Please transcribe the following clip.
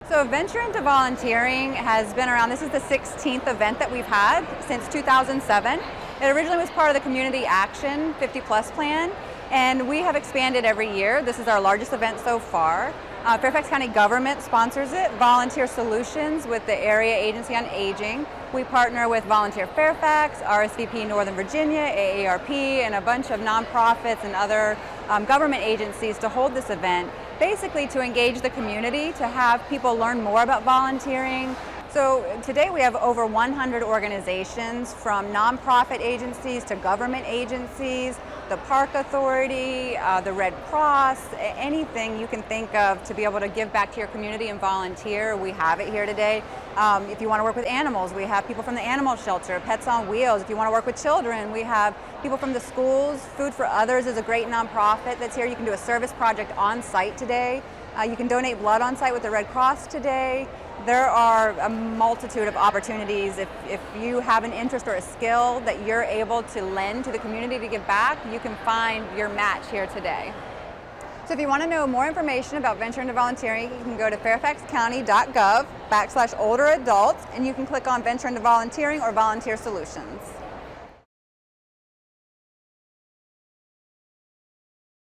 So Venture into Volunteering has been around. This is the 16th event that we've had since 2007. It originally was part of the Community Action 50 Plus plan, and we have expanded every year. This is our largest event so far. Fairfax County government sponsors it, Volunteer Solutions with the Area Agency on Aging. We partner with Volunteer Fairfax, RSVP Northern Virginia, AARP, and a bunch of nonprofits and other government agencies to hold this event, basically to engage the community, to have people learn more about volunteering. So today we have over 100 organizations, from nonprofit agencies to government agencies, the Park Authority, the Red Cross, anything you can think of to be able to give back to your community and volunteer. We have it here today. If you want to work with animals, we have people from the animal shelter, Pets on Wheels. If you want to work with children, we have people from the schools. Food for Others is a great nonprofit that's here. You can do a service project on site today. You can donate blood on site with the Red Cross today. There are a multitude of opportunities. If you have an interest or a skill that you're able to lend to the community to give back, you can find your match here today. So if you want to know more information about Venture into Volunteering, you can go to fairfaxcounty.gov/older adults, and you can click on Venture into Volunteering or Volunteer Solutions.